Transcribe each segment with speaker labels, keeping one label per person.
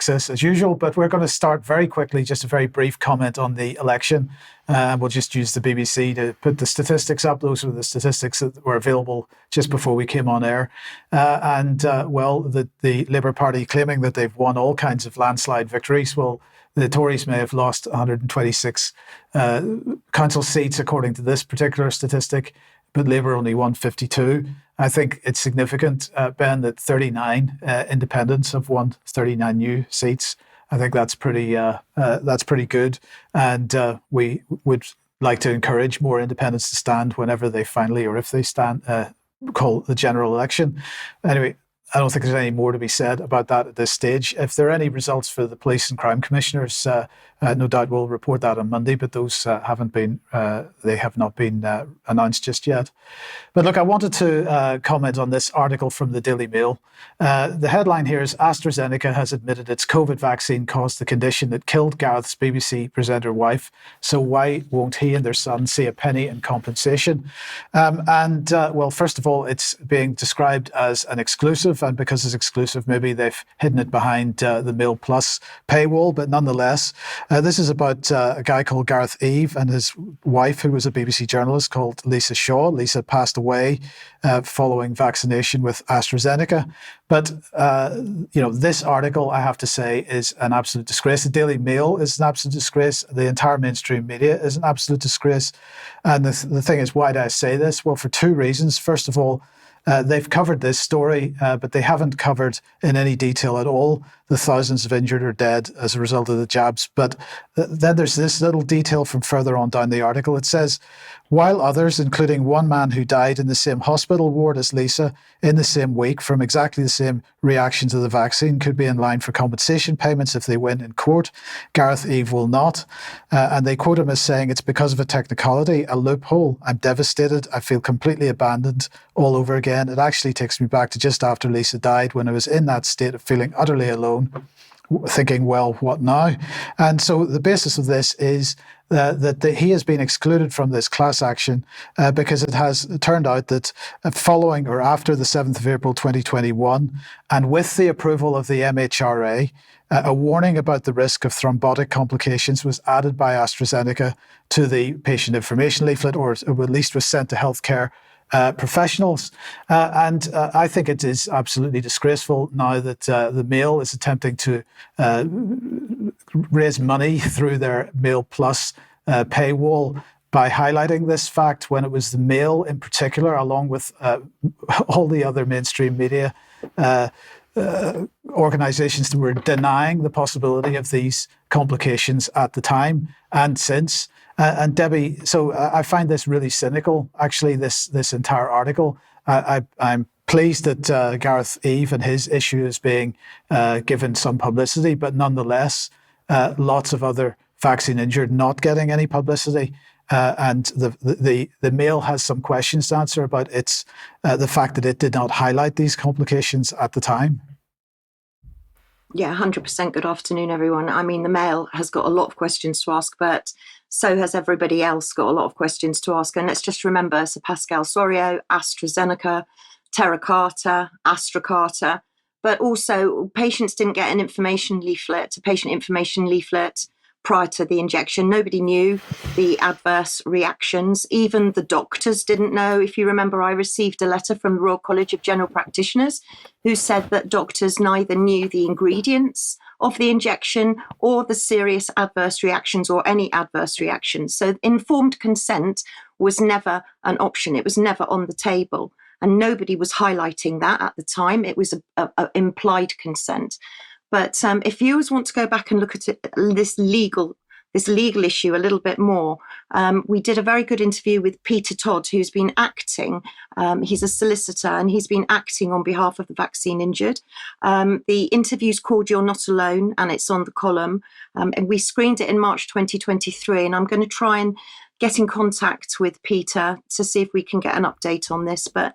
Speaker 1: access as usual, but we're going to start very quickly, just a very brief comment on the election. We'll just use the BBC to put the statistics up. Those were the statistics that were available just before we came on air. The Labour Party claiming that they've won all kinds of landslide victories. Well, the Tories may have lost 126 council seats according to this particular statistic, but Labour only won 52. I think it's significant, Ben, that 39 independents have won 39 new seats. I think that's pretty good, and we would like to encourage more independents to stand whenever they finally, or if they stand, call the general election. Anyway, I don't think there's any more to be said about that at this stage. If there are any results for the police and crime commissioners, no doubt we'll report that on Monday, but those have not been announced just yet. But look, I wanted to comment on this article from the Daily Mail. The headline here is AstraZeneca has admitted its COVID vaccine caused the condition that killed Gareth's BBC presenter wife. So why won't he and their son see a penny in compensation? Well, first of all, it's being described as an exclusive, and because it's exclusive, maybe they've hidden it behind the Mail Plus paywall, but nonetheless, this is about a guy called Gareth Eve and his wife, who was a BBC journalist called Lisa Shaw. Lisa passed away following vaccination with AstraZeneca. But, this article, I have to say, is an absolute disgrace. The Daily Mail is an absolute disgrace. The entire mainstream media is an absolute disgrace. And the thing is, why do I say this? Well, for two reasons. First of all, they've covered this story, but they haven't covered in any detail at all the thousands of injured or dead as a result of the jabs. But then there's this little detail from further on down the article. It says, while others, including one man who died in the same hospital ward as Lisa in the same week from exactly the same reaction to the vaccine, could be in line for compensation payments if they win in court, Gareth Eve will not. And they quote him as saying, it's because of a technicality, a loophole. I'm devastated. I feel completely abandoned all over again. It actually takes me back to just after Lisa died, when I was in that state of feeling utterly alone, thinking, well, what now? And so the basis of this is that he has been excluded from this class action because it has turned out that following or after the 7th of April 2021, and with the approval of the MHRA, a warning about the risk of thrombotic complications was added by AstraZeneca to the patient information leaflet, or at least was sent to healthcare professionals. I think it is absolutely disgraceful now that the Mail is attempting to raise money through their Mail Plus paywall by highlighting this fact, when it was the Mail in particular, along with all the other mainstream media organizations that were denying the possibility of these complications at the time and since. And Debbie, so I find this really cynical, actually, this entire article. I'm pleased that Gareth Eve and his issue is being given some publicity, but nonetheless, lots of other vaccine injured not getting any publicity. And the Mail has some questions to answer about the fact that it did not highlight these complications at the time.
Speaker 2: Yeah, 100%. Good afternoon, everyone. I mean, the Mail has got a lot of questions to ask, but so has everybody else got a lot of questions to ask. And let's just remember Sir Pascal Soriot, AstraZeneca, Terra Carta, Astra Carta, but also patients didn't get an information leaflet, a patient information leaflet prior to the injection. Nobody knew the adverse reactions. Even the doctors didn't know. If you remember, I received a letter from the Royal College of General Practitioners who said that doctors neither knew the ingredients of the injection or the serious adverse reactions or any adverse reactions. So informed consent was never an option. It was never on the table. And nobody was highlighting that at the time. It was a implied consent. But if viewers want to go back and look at this legal issue a little bit more, we did a very good interview with Peter Todd, who's been acting. He's a solicitor and he's been acting on behalf of the vaccine injured. The interview's called You're Not Alone, and it's on the column. And we screened it in March 2023. And I'm going to try and get in contact with Peter to see if we can get an update on this. But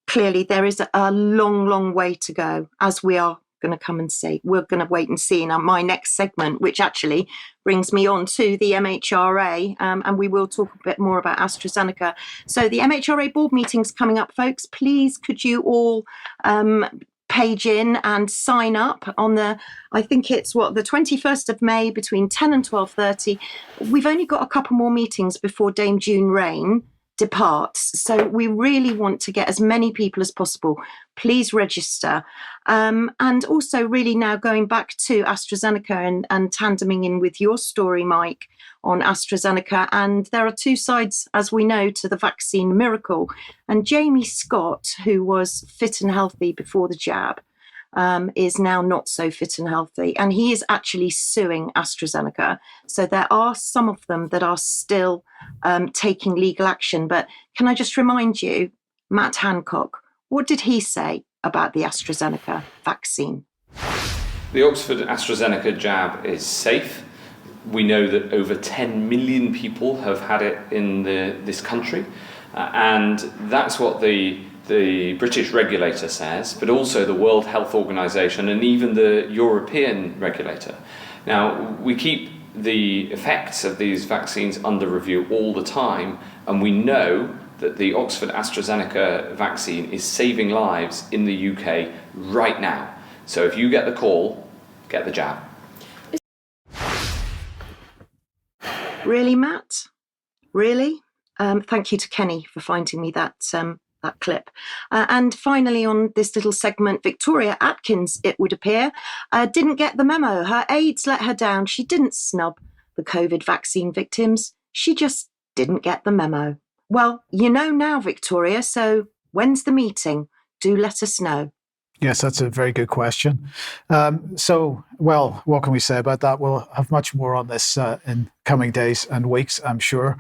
Speaker 2: clearly there is a long, long way to go, as we are going to come and see. We're going to wait and see in my next segment, which actually brings me on to the MHRA, and we will talk a bit more about AstraZeneca. So the MHRA board meetings coming up, folks. Please, could you all page in and sign up on I think it's the 21st of May between 10 and 12:30. We've only got a couple more meetings before Dame June Rain departs. So we really want to get as many people as possible. Please register. And also really now going back to AstraZeneca and tandeming in with your story, Mike, on AstraZeneca. And there are two sides, as we know, to the vaccine miracle. And Jamie Scott, who was fit and healthy before the jab, is now not so fit and healthy. And he is actually suing AstraZeneca. So there are some of them that are still taking legal action. But can I just remind you, Matt Hancock, what did he say about the AstraZeneca vaccine?
Speaker 3: The Oxford AstraZeneca jab is safe. We know that over 10 million people have had it in this country. And that's what the British regulator says, but also the World Health Organization and even the European regulator. Now, we keep the effects of these vaccines under review all the time, and we know that the Oxford AstraZeneca vaccine is saving lives in the UK right now. So if you get the call, get the jab.
Speaker 2: Really, Matt? Really? Thank you to Kenny for finding me that clip. And finally, on this little segment, Victoria Atkins, it would appear, didn't get the memo. Her aides let her down. She didn't snub the COVID vaccine victims. She just didn't get the memo. Well, you know now, Victoria, so when's the meeting? Do let us know.
Speaker 1: Yes, that's a very good question. Well, what can we say about that? We'll have much more on this in coming days and weeks, I'm sure.